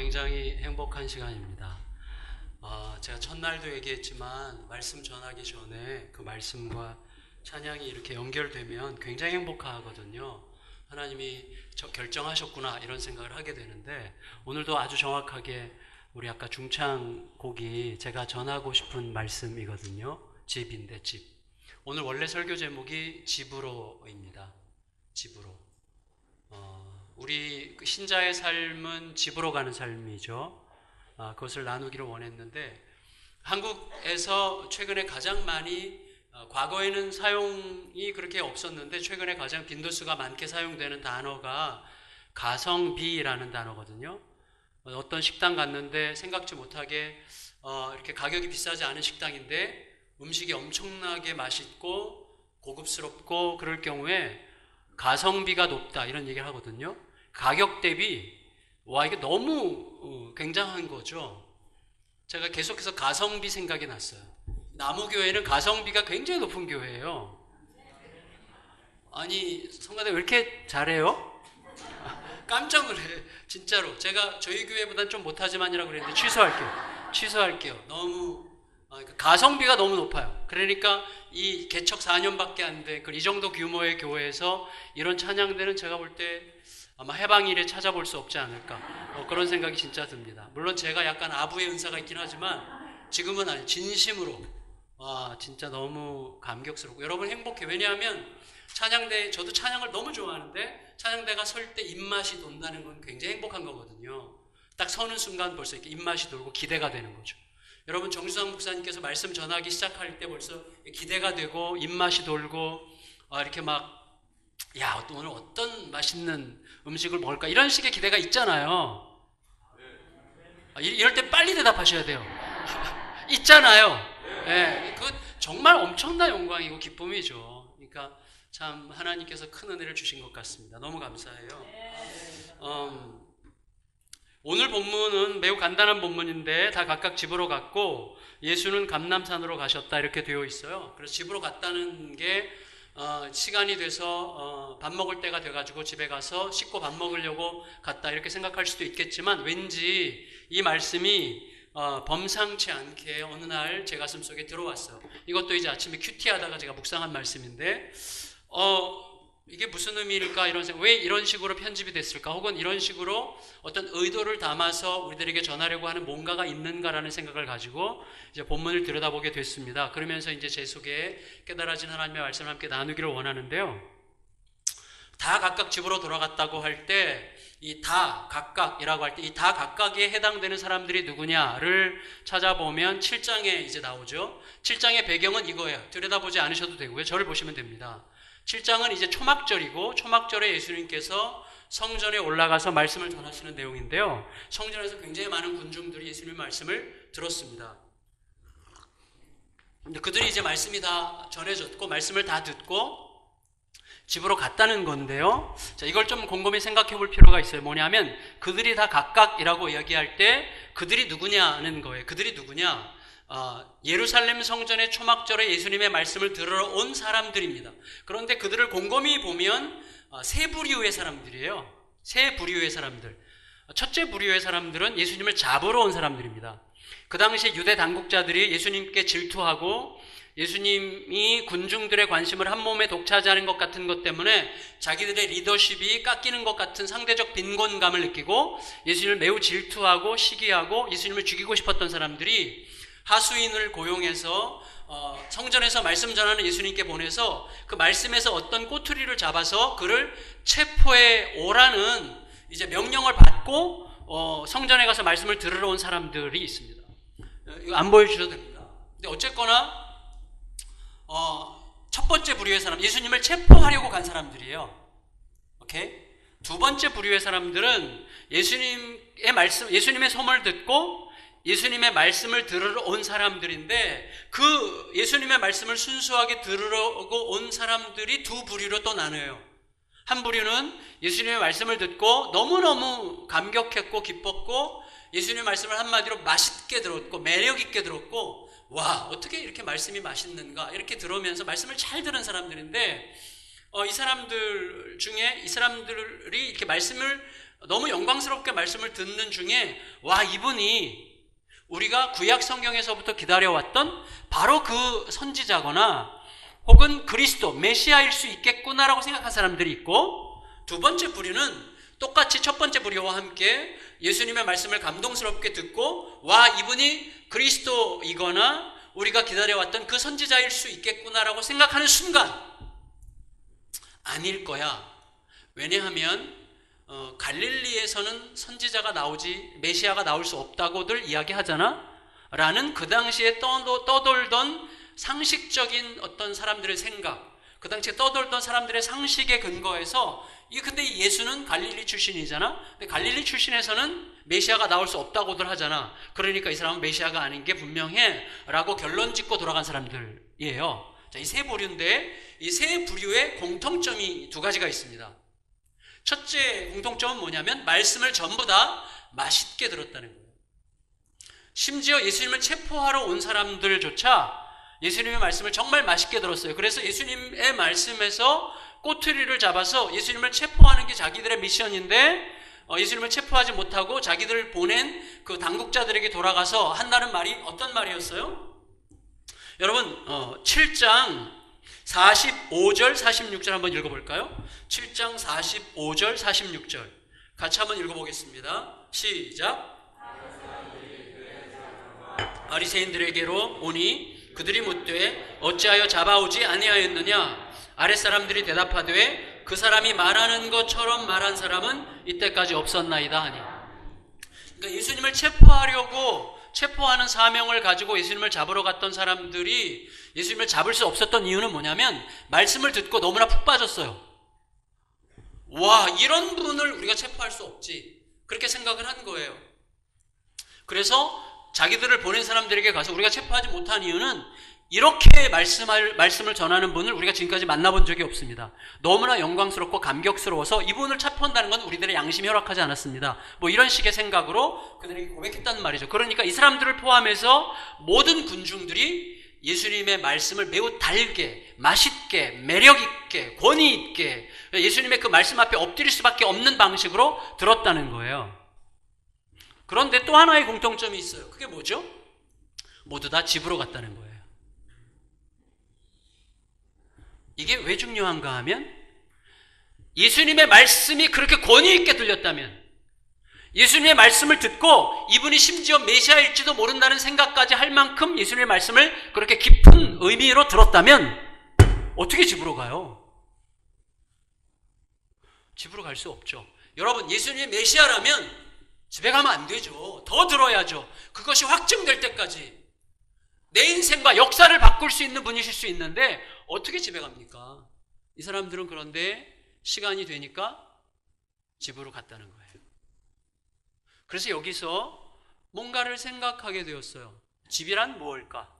굉장히 행복한 시간입니다. 제가 첫날도 얘기했지만 말씀 전하기 전에 그 말씀과 찬양이 이렇게 연결되면 굉장히 행복하거든요. 하나님이 결정하셨구나 이런 생각을 하게 되는데, 오늘도 아주 정확하게 우리 아까 중창 곡이 제가 전하고 싶은 말씀이거든요. 집인데 집. 오늘 원래 설교 제목이 집으로입니다. 집으로. 우리 신자의 삶은 집으로 가는 삶이죠. 그것을 나누기를 원했는데, 한국에서 최근에 가장 많이, 과거에는 사용이 그렇게 없었는데 최근에 가장 빈도수가 많게 사용되는 단어가 가성비라는 단어거든요. 어떤 식당 갔는데 생각지 못하게 이렇게 가격이 비싸지 않은 식당인데 음식이 엄청나게 맛있고 고급스럽고 그럴 경우에 가성비가 높다 이런 얘기를 하거든요. 가격 대비 이게 너무 굉장한 거죠. 제가 계속해서 가성비 생각이 났어요. 나무교회는 가성비가 굉장히 높은 교회예요. 아니, 성가대 왜 이렇게 잘해요? 깜짝 놀래. 진짜로. 제가 저희 교회보단 좀 못하지만이라고 그랬는데 취소할게요. 너무 가성비가 너무 높아요. 그러니까 이 개척 4년밖에 안 돼. 이 정도 규모의 교회에서 이런 찬양대는 제가 볼 때 아마 해방일에 찾아볼 수 없지 않을까, 그런 생각이 진짜 듭니다. 물론 제가 약간 아부의 은사가 있긴 하지만 지금은 아니, 진심으로 진짜 너무 감격스럽고 여러분 행복해. 왜냐하면 찬양대, 저도 찬양을 너무 좋아하는데 찬양대가 설 때 입맛이 돈다는 건 굉장히 행복한 거거든요. 딱 서는 순간 벌써 이렇게 입맛이 돌고 기대가 되는 거죠. 여러분 정수상 목사님께서 말씀 전하기 시작할 때 벌써 기대가 되고 입맛이 돌고 이렇게 막 오늘 어떤 맛있는 음식을 먹을까 이런 식의 기대가 있잖아요. 이럴 때 빨리 대답하셔야 돼요. 있잖아요. 네, 그건 정말 엄청난 영광이고 기쁨이죠. 그러니까 참 하나님께서 큰 은혜를 주신 것 같습니다. 너무 감사해요. 오늘 본문은 매우 간단한 본문인데 다 각각 집으로 갔고 예수는 감람산으로 가셨다 이렇게 되어 있어요. 그래서 집으로 갔다는 게 시간이 돼서 밥 먹을 때가 돼가지고 집에 가서 씻고 밥 먹으려고 갔다 이렇게 생각할 수도 있겠지만, 왠지 이 말씀이 범상치 않게 어느 날 제 가슴 속에 들어왔어요. 이것도 이제 아침에 큐티하다가 제가 묵상한 말씀인데 이게 무슨 의미일까 이런 생각, 왜 이런 식으로 편집이 됐을까, 혹은 이런 식으로 어떤 의도를 담아서 우리들에게 전하려고 하는 뭔가가 있는가라는 생각을 가지고 이제 본문을 들여다보게 됐습니다. 그러면서 이제 제 속에 깨달아진 하나님의 말씀을 함께 나누기를 원하는데요. 다 각각 집으로 돌아갔다고 할 때 이 다 각각이라고 할 때 이 다 각각에 해당되는 사람들이 누구냐를 찾아보면 7장에 이제 나오죠. 7장의 배경은 이거예요. 들여다보지 않으셔도 되고요. 저를 보시면 됩니다. 7장은 이제 초막절이고, 초막절에 예수님께서 성전에 올라가서 말씀을 전하시는 내용인데요. 성전에서 굉장히 많은 군중들이 예수님의 말씀을 들었습니다. 근데 그들이 이제 말씀이 다 전해졌고 말씀을 다 듣고 집으로 갔다는 건데요. 자, 이걸 좀 곰곰이 생각해 볼 필요가 있어요. 뭐냐면 그들이 다 각각이라고 이야기할 때 그들이 누구냐는 거예요. 그들이 누구냐? 예루살렘 성전의 초막절에 예수님의 말씀을 들으러 온 사람들입니다. 그런데 그들을 곰곰이 보면 세 부류의 사람들이에요. 세 부류의 사람들. 첫째 부류의 사람들은 예수님을 잡으러 온 사람들입니다. 그 당시에 유대 당국자들이 예수님께 질투하고 예수님이 군중들의 관심을 한 몸에 독차지하는 것 같은 것 때문에 자기들의 리더십이 깎이는 것 같은 상대적 빈곤감을 느끼고 예수님을 매우 질투하고 시기하고 예수님을 죽이고 싶었던 사람들이 하수인을 고용해서 성전에서 말씀 전하는 예수님께 보내서 그 말씀에서 어떤 꼬투리를 잡아서 그를 체포해 오라는 이제 명령을 받고 성전에 가서 말씀을 들으러 온 사람들이 있습니다. 이거 안 보여주셔도 됩니다. 근데 어쨌거나 첫 번째 부류의 사람, 예수님을 체포하려고 간 사람들이에요. 오케이? 두 번째 부류의 사람들은 예수님의 소문을 듣고 예수님의 말씀을 들으러 온 사람들인데, 그 예수님의 말씀을 순수하게 들으러 온 사람들이 두 부류로 또 나눠요. 한 부류는 예수님의 말씀을 듣고 너무너무 감격했고 기뻤고 예수님의 말씀을 한마디로 맛있게 들었고 매력있게 들었고, 와, 어떻게 이렇게 말씀이 맛있는가 이렇게 들으면서 말씀을 잘 들은 사람들인데, 이 사람들 중에 이 사람들이 이렇게 말씀을 너무 영광스럽게 말씀을 듣는 중에 와, 이분이 우리가 구약 성경에서부터 기다려왔던 바로 그 선지자거나 혹은 그리스도, 메시아일 수 있겠구나라고 생각한 사람들이 있고, 두 번째 부류는 똑같이 첫 번째 부류와 함께 예수님의 말씀을 감동스럽게 듣고 와, 이분이 그리스도이거나 우리가 기다려왔던 그 선지자일 수 있겠구나라고 생각하는 순간 아닐 거야. 왜냐하면 갈릴리에서는 선지자가 나오지 메시아가 나올 수 없다고들 이야기하잖아 라는 그 당시에 떠돌던 상식적인 어떤 사람들의 생각, 그 당시에 떠돌던 사람들의 상식에 근거해서 근데 예수는 갈릴리 출신이잖아. 근데 갈릴리 출신에서는 메시아가 나올 수 없다고들 하잖아. 그러니까 이 사람은 메시아가 아닌 게 분명해 라고 결론 짓고 돌아간 사람들이에요. 자, 이 세 부류인데 이 세 부류의 공통점이 두 가지가 있습니다. 첫째 공통점은 뭐냐면 말씀을 전부 다 맛있게 들었다는 거예요. 심지어 예수님을 체포하러 온 사람들조차 예수님의 말씀을 정말 맛있게 들었어요. 그래서 예수님의 말씀에서 꼬투리를 잡아서 예수님을 체포하는 게 자기들의 미션인데 예수님을 체포하지 못하고 자기들을 보낸 그 당국자들에게 돌아가서 한다는 말이 어떤 말이었어요? 여러분 7장 45절 46절 한번 읽어볼까요? 7장 45절 46절 같이 한번 읽어보겠습니다. 시작. 바리새인들에게로 오니 그들이 묻되 어찌하여 잡아오지 아니하였느냐? 아랫사람들이 대답하되 그 사람이 말하는 것처럼 말한 사람은 이때까지 없었나이다 하니. 그러니까 예수님을 체포하는 사명을 가지고 예수님을 잡으러 갔던 사람들이 예수님을 잡을 수 없었던 이유는 뭐냐면 말씀을 듣고 너무나 푹 빠졌어요. 와, 이런 분을 우리가 체포할 수 없지, 그렇게 생각을 한 거예요. 그래서 자기들을 보낸 사람들에게 가서 우리가 체포하지 못한 이유는 이렇게 말씀을 전하는 분을 우리가 지금까지 만나본 적이 없습니다. 너무나 영광스럽고 감격스러워서 이분을 체포한다는 건 우리들의 양심이 허락하지 않았습니다. 뭐 이런 식의 생각으로 그들에게 고백했다는 말이죠. 그러니까 이 사람들을 포함해서 모든 군중들이 예수님의 말씀을 매우 달게, 맛있게, 매력있게, 권위있게 예수님의 그 말씀 앞에 엎드릴 수밖에 없는 방식으로 들었다는 거예요. 그런데 또 하나의 공통점이 있어요. 그게 뭐죠? 모두 다 집으로 갔다는 거예요. 이게 왜 중요한가 하면 예수님의 말씀이 그렇게 권위 있게 들렸다면, 예수님의 말씀을 듣고 이분이 심지어 메시아일지도 모른다는 생각까지 할 만큼 예수님의 말씀을 그렇게 깊은 의미로 들었다면 어떻게 집으로 가요? 집으로 갈 수 없죠. 여러분, 예수님이 메시아라면 집에 가면 안 되죠. 더 들어야죠. 그것이 확증될 때까지 내 인생과 역사를 바꿀 수 있는 분이실 수 있는데 어떻게 집에 갑니까? 이 사람들은 그런데 시간이 되니까 집으로 갔다는 거예요. 그래서 여기서 뭔가를 생각하게 되었어요. 집이란 무엇일까?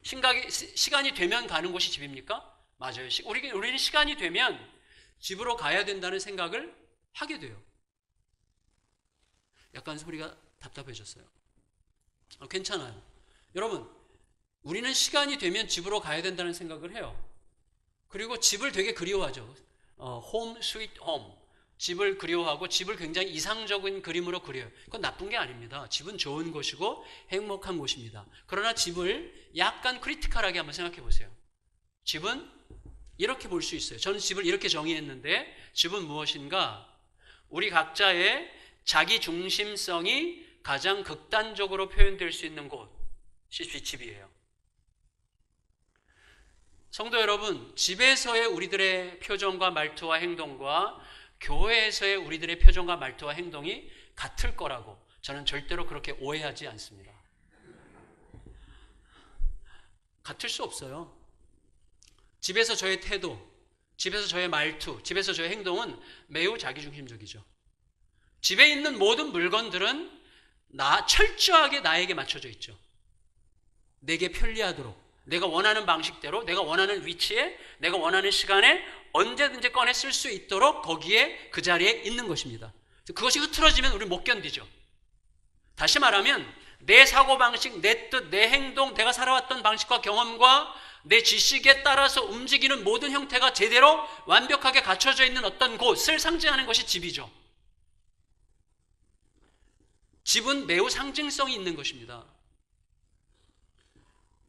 시간이 되면 가는 곳이 집입니까? 맞아요. 우리는 시간이 되면 집으로 가야 된다는 생각을 하게 돼요. 약간 소리가 답답해졌어요. 괜찮아요. 여러분, 우리는 시간이 되면 집으로 가야 된다는 생각을 해요. 그리고 집을 되게 그리워하죠. 홈 스위트 홈. 집을 그리워하고 집을 굉장히 이상적인 그림으로 그려요. 그건 나쁜 게 아닙니다. 집은 좋은 곳이고 행복한 곳입니다. 그러나 집을 약간 크리티컬하게 한번 생각해 보세요. 집은 이렇게 볼 수 있어요. 저는 집을 이렇게 정의했는데 집은 무엇인가? 우리 각자의 자기 중심성이 가장 극단적으로 표현될 수 있는 곳이 집이에요. 성도 여러분, 집에서의 우리들의 표정과 말투와 행동과 교회에서의 우리들의 표정과 말투와 행동이 같을 거라고 저는 절대로 그렇게 오해하지 않습니다. 같을 수 없어요. 집에서 저의 태도, 집에서 저의 말투, 집에서 저의 행동은 매우 자기중심적이죠. 집에 있는 모든 물건들은 철저하게 나에게 맞춰져 있죠. 내게 편리하도록, 내가 원하는 방식대로, 내가 원하는 위치에, 내가 원하는 시간에 언제든지 꺼내 쓸 수 있도록 거기에 그 자리에 있는 것입니다. 그것이 흐트러지면 우리 못 견디죠. 다시 말하면 내 사고방식, 내 뜻, 내 행동, 내가 살아왔던 방식과 경험과 내 지식에 따라서 움직이는 모든 형태가 제대로 완벽하게 갖춰져 있는 어떤 곳을 상징하는 것이 집이죠. 집은 매우 상징성이 있는 것입니다.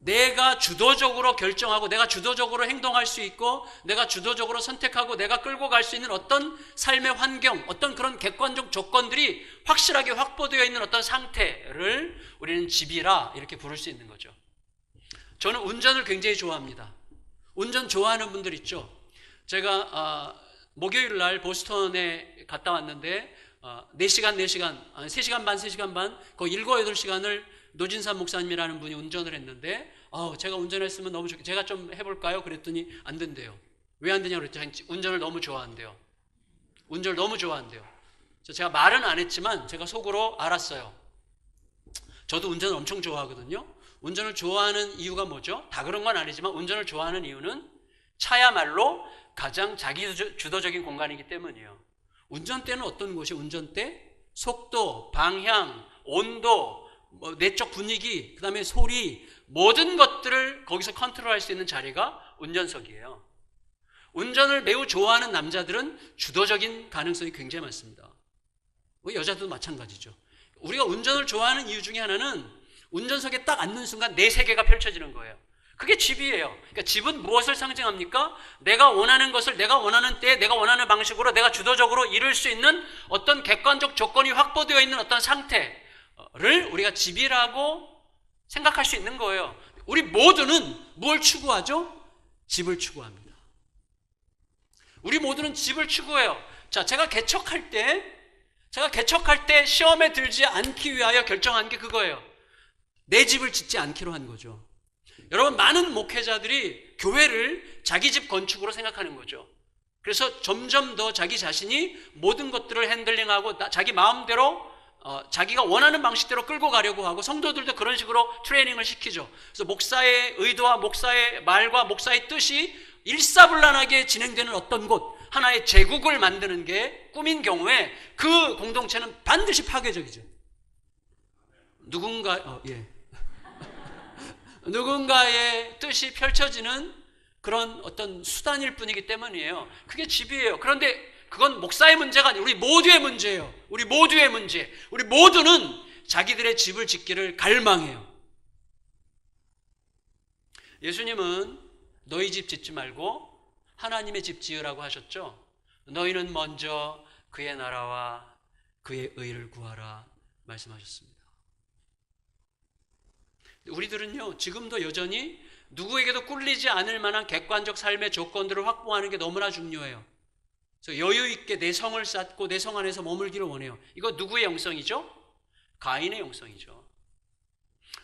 내가 주도적으로 결정하고 내가 주도적으로 행동할 수 있고 내가 주도적으로 선택하고 내가 끌고 갈 수 있는 어떤 삶의 환경, 어떤 그런 객관적 조건들이 확실하게 확보되어 있는 어떤 상태를 우리는 집이라 이렇게 부를 수 있는 거죠. 저는 운전을 굉장히 좋아합니다. 운전 좋아하는 분들 있죠. 제가 목요일 날 보스턴에 갔다 왔는데 4시간, 3시간 반, 3시간 반, 거의 7, 8시간을 노진산 목사님이라는 분이 운전을 했는데 제가 운전했으면 너무 좋겠어요. 제가 좀 해볼까요? 그랬더니 안 된대요. 왜 안 되냐고 그랬더니 운전을 너무 좋아한대요. 운전을 너무 좋아한대요. 제가 말은 안 했지만 제가 속으로 알았어요. 저도 운전을 엄청 좋아하거든요. 운전을 좋아하는 이유가 뭐죠? 다 그런 건 아니지만 운전을 좋아하는 이유는 차야말로 가장 자기주도적인 공간이기 때문이에요. 운전대는 어떤 곳이 운전대? 속도, 방향, 온도, 내적 분위기, 그 다음에 소리, 모든 것들을 거기서 컨트롤할 수 있는 자리가 운전석이에요. 운전을 매우 좋아하는 남자들은 주도적인 가능성이 굉장히 많습니다. 여자도 마찬가지죠. 우리가 운전을 좋아하는 이유 중에 하나는 운전석에 딱 앉는 순간 내 세계가 펼쳐지는 거예요. 그게 집이에요. 그러니까 집은 무엇을 상징합니까? 내가 원하는 것을 내가 원하는 때에 내가 원하는 방식으로 내가 주도적으로 이룰 수 있는 어떤 객관적 조건이 확보되어 있는 어떤 상태를 우리가 집이라고 생각할 수 있는 거예요. 우리 모두는 뭘 추구하죠? 집을 추구합니다. 우리 모두는 집을 추구해요. 자, 제가 개척할 때 시험에 들지 않기 위하여 결정한 게 그거예요. 내 집을 짓지 않기로 한 거죠. 여러분, 많은 목회자들이 교회를 자기 집 건축으로 생각하는 거죠. 그래서 점점 더 자기 자신이 모든 것들을 핸들링하고 자기 마음대로 자기가 원하는 방식대로 끌고 가려고 하고 성도들도 그런 식으로 트레이닝을 시키죠. 그래서 목사의 의도와 목사의 말과 목사의 뜻이 일사불란하게 진행되는 어떤 곳, 하나의 제국을 만드는 게 꿈인 경우에 그 공동체는 반드시 파괴적이죠. 누군가의 뜻이 펼쳐지는 그런 어떤 수단일 뿐이기 때문이에요. 그게 집이에요. 그런데 그건 목사의 문제가 아니에요. 우리 모두의 문제예요. 우리 모두의 문제. 우리 모두는 자기들의 집을 짓기를 갈망해요. 예수님은 너희 집 짓지 말고 하나님의 집 지으라고 하셨죠. 너희는 먼저 그의 나라와 그의 의를 구하라 말씀하셨습니다. 우리들은요, 지금도 여전히 누구에게도 꿀리지 않을 만한 객관적 삶의 조건들을 확보하는 게 너무나 중요해요. 그래서 여유 있게 내 성을 쌓고 내 성 안에서 머물기를 원해요. 이거 누구의 영성이죠? 가인의 영성이죠.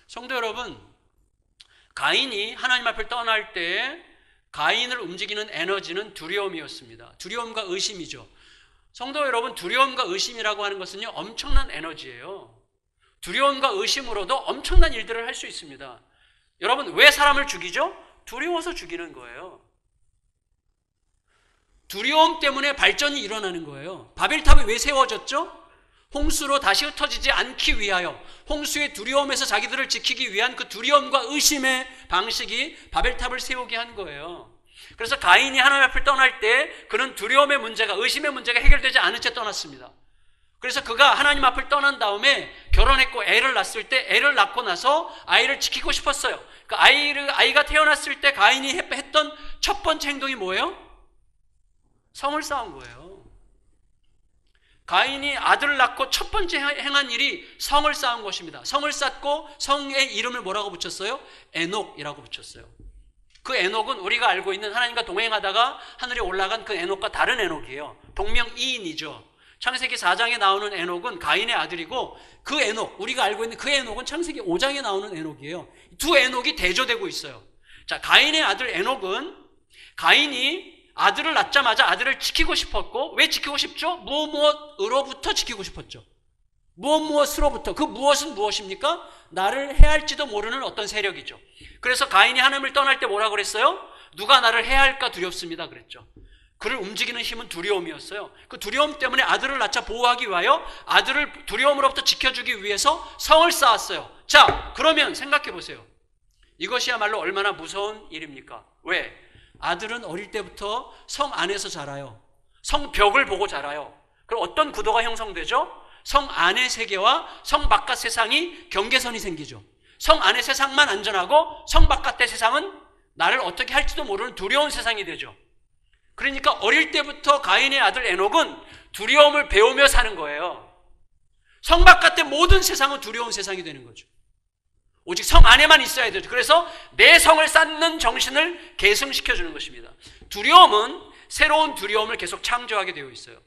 성도 여러분, 가인이 하나님 앞을 떠날 때 가인을 움직이는 에너지는 두려움이었습니다. 두려움과 의심이죠. 성도 여러분, 두려움과 의심이라고 하는 것은요, 엄청난 에너지예요. 두려움과 의심으로도 엄청난 일들을 할 수 있습니다. 여러분, 왜 사람을 죽이죠? 두려워서 죽이는 거예요. 두려움 때문에 발전이 일어나는 거예요. 바벨탑이 왜 세워졌죠? 홍수로 다시 흩어지지 않기 위하여, 홍수의 두려움에서 자기들을 지키기 위한 그 두려움과 의심의 방식이 바벨탑을 세우게 한 거예요. 그래서 가인이 하나님 앞을 떠날 때 그는 두려움의 문제가, 의심의 문제가 해결되지 않은 채 떠났습니다. 그래서 그가 하나님 앞을 떠난 다음에 결혼했고 애를 낳았을 때, 애를 낳고 나서 아이를 지키고 싶었어요. 그 아이가 태어났을 때 가인이 했던 첫 번째 행동이 뭐예요? 성을 쌓은 거예요. 가인이 아들을 낳고 첫 번째 행한 일이 성을 쌓은 것입니다. 성을 쌓고 성의 이름을 뭐라고 붙였어요? 에녹이라고 붙였어요. 그 에녹은 우리가 알고 있는 하나님과 동행하다가 하늘에 올라간 그 에녹과 다른 에녹이에요. 동명이인이죠. 창세기 4장에 나오는 에녹은 가인의 아들이고, 그 에녹, 우리가 알고 있는 그 에녹은 창세기 5장에 나오는 에녹이에요. 두 에녹이 대조되고 있어요. 자, 가인의 아들 에녹은 가인이 아들을 낳자마자 아들을 지키고 싶었고, 왜 지키고 싶죠? 무엇으로부터 지키고 싶었죠. 무엇으로부터. 그 무엇은 무엇입니까? 나를 해할지도 모르는 어떤 세력이죠. 그래서 가인이 하나님을 떠날 때 뭐라고 그랬어요? 누가 나를 해할까 두렵습니다 그랬죠. 그를 움직이는 힘은 두려움이었어요. 그 두려움 때문에 아들을 낳자 보호하기 위하여 아들을 두려움으로부터 지켜주기 위해서 성을 쌓았어요. 자, 그러면 생각해 보세요. 이것이야말로 얼마나 무서운 일입니까? 왜? 아들은 어릴 때부터 성 안에서 자라요. 성벽을 보고 자라요. 그럼 어떤 구도가 형성되죠? 성 안의 세계와 성 바깥 세상이 경계선이 생기죠. 성 안의 세상만 안전하고 성 바깥의 세상은 나를 어떻게 할지도 모르는 두려운 세상이 되죠. 그러니까 어릴 때부터 가인의 아들 에녹은 두려움을 배우며 사는 거예요. 성 바깥의 모든 세상은 두려운 세상이 되는 거죠. 오직 성 안에만 있어야 되죠. 그래서 내 성을 쌓는 정신을 계승시켜주는 것입니다. 두려움은 새로운 두려움을 계속 창조하게 되어 있어요.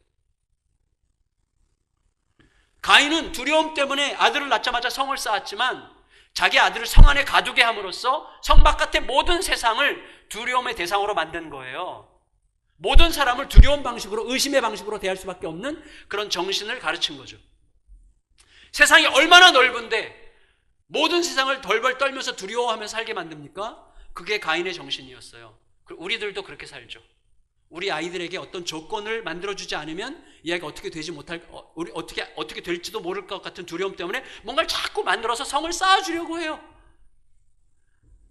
가인은 두려움 때문에 아들을 낳자마자 성을 쌓았지만 자기 아들을 성 안에 가두게 함으로써 성 바깥의 모든 세상을 두려움의 대상으로 만든 거예요. 모든 사람을 두려운 방식으로, 의심의 방식으로 대할 수밖에 없는 그런 정신을 가르친 거죠. 세상이 얼마나 넓은데 모든 세상을 덜덜 떨면서 두려워하며 살게 만듭니까? 그게 가인의 정신이었어요. 우리들도 그렇게 살죠. 우리 아이들에게 어떤 조건을 만들어주지 않으면 이 아이가 어떻게 되지 못할, 우리 어떻게 될지도 모를 것 같은 두려움 때문에 뭔가를 자꾸 만들어서 성을 쌓아주려고 해요.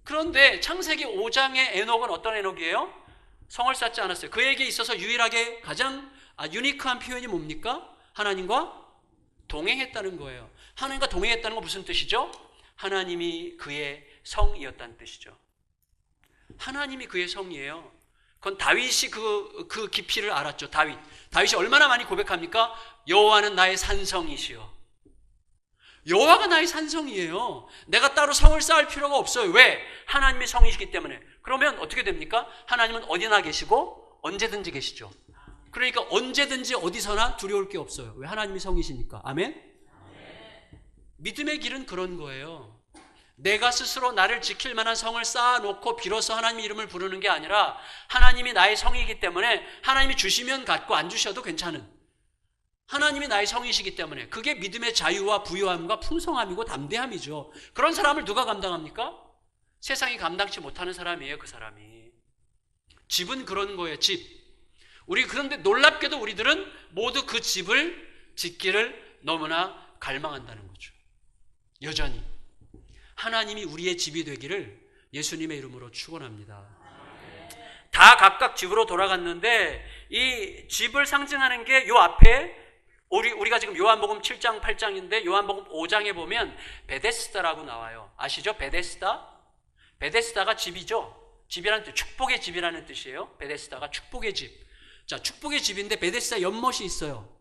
그런데 창세기 5장의 에녹은 어떤 에녹이에요? 성을 쌓지 않았어요. 그에게 있어서 유일하게 가장 유니크한 표현이 뭡니까? 하나님과 동행했다는 거예요. 하나님과 동행했다는 건 무슨 뜻이죠? 하나님이 그의 성이었다는 뜻이죠. 하나님이 그의 성이에요. 그건 다윗이 그 깊이를 알았죠. 다윗이 얼마나 많이 고백합니까? 여호와는 나의 산성이시여. 여호와가 나의 산성이에요. 내가 따로 성을 쌓을 필요가 없어요. 왜? 하나님이 성이시기 때문에. 그러면 어떻게 됩니까? 하나님은 어디나 계시고 언제든지 계시죠. 그러니까 언제든지 어디서나 두려울 게 없어요. 왜? 하나님이 성이시니까. 아멘? 믿음의 길은 그런 거예요. 내가 스스로 나를 지킬 만한 성을 쌓아놓고 비로소 하나님의 이름을 부르는 게 아니라 하나님이 나의 성이기 때문에 하나님이 주시면 갖고 안 주셔도 괜찮은, 하나님이 나의 성이시기 때문에 그게 믿음의 자유와 부유함과 풍성함이고 담대함이죠. 그런 사람을 누가 감당합니까? 세상이 감당치 못하는 사람이에요. 그 사람이. 집은 그런 거예요. 집. 그런데 놀랍게도 우리들은 모두 그 집을 짓기를 너무나 갈망한다는 거죠. 여전히 하나님이 우리의 집이 되기를 예수님의 이름으로 축원합니다. 다 각각 집으로 돌아갔는데 이 집을 상징하는 게 요 앞에 우리가 지금 요한복음 7장 8장인데 요한복음 5장에 보면 베데스다라고 나와요. 아시죠? 베데스다가 집이죠. 집이라는 뜻, 축복의 집이라는 뜻이에요. 베데스다가 축복의 집. 자, 축복의 집인데 베데스다 연못이 있어요.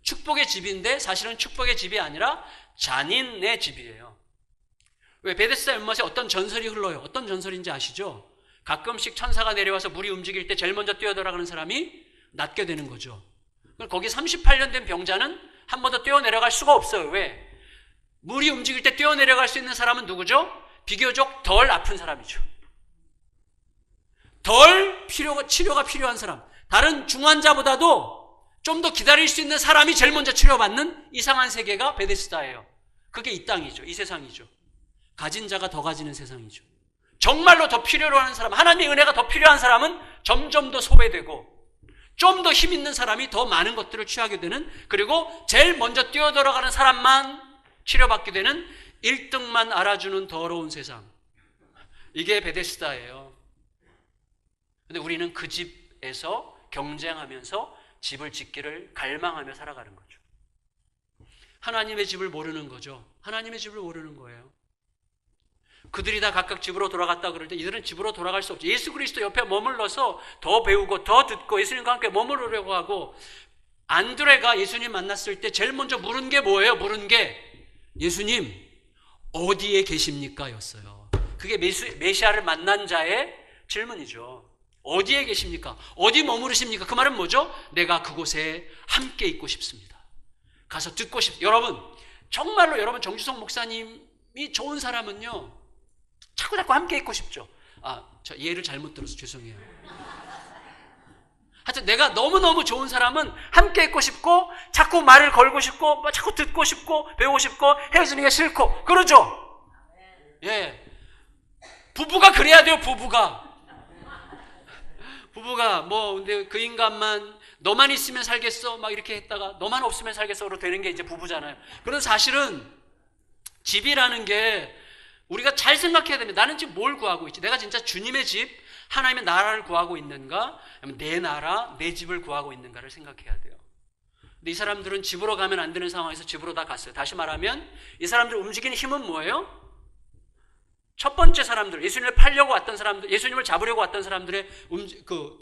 축복의 집인데 사실은 축복의 집이 아니라 잔인의 집이에요. 왜? 베데스다 연못에 어떤 전설이 흘러요. 어떤 전설인지 아시죠? 가끔씩 천사가 내려와서 물이 움직일 때 제일 먼저 뛰어들어가는 사람이 낫게 되는 거죠. 거기 38년 된 병자는 한 번 더 뛰어내려갈 수가 없어요. 왜? 물이 움직일 때 뛰어내려갈 수 있는 사람은 누구죠? 비교적 덜 아픈 사람이죠. 치료가 필요한 사람. 다른 중환자보다도 좀 더 기다릴 수 있는 사람이 제일 먼저 치료받는 이상한 세계가 베데스다예요. 그게 이 땅이죠. 이 세상이죠. 가진 자가 더 가지는 세상이죠. 정말로 더 필요로 하는 사람, 하나님의 은혜가 더 필요한 사람은 점점 더 소외되고 좀 더 힘 있는 사람이 더 많은 것들을 취하게 되는, 그리고 제일 먼저 뛰어들어가는 사람만 치료받게 되는 1등만 알아주는 더러운 세상. 이게 베데스다예요. 근데 우리는 그 집에서 경쟁하면서 집을 짓기를 갈망하며 살아가는 거죠. 하나님의 집을 모르는 거죠. 하나님의 집을 모르는 거예요. 그들이 다 각각 집으로 돌아갔다 그럴 때 이들은 집으로 돌아갈 수 없죠. 예수 그리스도 옆에 머물러서 더 배우고 더 듣고 예수님과 함께 머무르려고 하고, 안드레가 예수님 만났을 때 제일 먼저 물은 게 뭐예요? 물은 게 예수님 어디에 계십니까? 였어요. 그게 메시아를 만난 자의 질문이죠. 어디에 계십니까? 어디 머무르십니까? 그 말은 뭐죠? 내가 그곳에 함께 있고 싶습니다. 가서 듣고 여러분, 정말로 여러분 정주성 목사님이 좋은 사람은요 자꾸 함께 있고 싶죠. 저 예를 잘못 들어서 죄송해요. 하여튼 내가 너무너무 좋은 사람은 함께 있고 싶고 자꾸 말을 걸고 싶고 자꾸 듣고 싶고 배우고 싶고 헤어지는 게 싫고 그러죠. 예, 부부가 그래야 돼요. 부부가 근데 그 인간만 너만 있으면 살겠어 막 이렇게 했다가 너만 없으면 살겠어로 되는 게 이제 부부잖아요. 그런 사실은 집이라는 게 우리가 잘 생각해야 됩니다. 나는 지금 뭘 구하고 있지? 내가 진짜 주님의 집, 하나님의 나라를 구하고 있는가? 아니면 내 나라, 내 집을 구하고 있는가를 생각해야 돼요. 근데 이 사람들은 집으로 가면 안 되는 상황에서 집으로 다 갔어요. 다시 말하면 이 사람들 움직이는 힘은 뭐예요? 첫 번째 사람들, 예수님을 팔려고 왔던 사람들, 예수님을 잡으려고 왔던 사람들의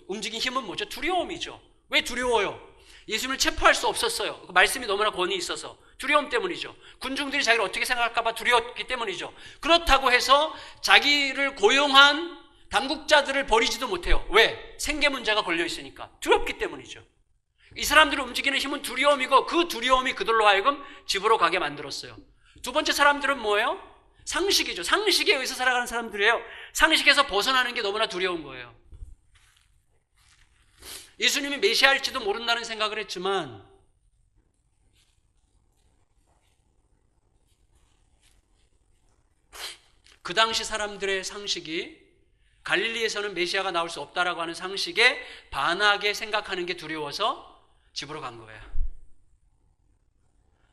움직인 힘은 뭐죠? 두려움이죠. 왜 두려워요? 예수님을 체포할 수 없었어요. 말씀이 너무나 권위 있어서. 두려움 때문이죠. 군중들이 자기를 어떻게 생각할까 봐 두려웠기 때문이죠. 그렇다고 해서 자기를 고용한 당국자들을 버리지도 못해요. 왜? 생계 문제가 걸려 있으니까. 두렵기 때문이죠. 이 사람들을 움직이는 힘은 두려움이고 그 두려움이 그들로 하여금 집으로 가게 만들었어요. 두 번째 사람들은 뭐예요? 상식이죠. 상식에 의해서 살아가는 사람들이에요. 상식에서 벗어나는 게 너무나 두려운 거예요. 예수님이 메시아일지도 모른다는 생각을 했지만 그 당시 사람들의 상식이 갈릴리에서는 메시아가 나올 수 없다라고 하는 상식에 반하게 생각하는 게 두려워서 집으로 간 거예요.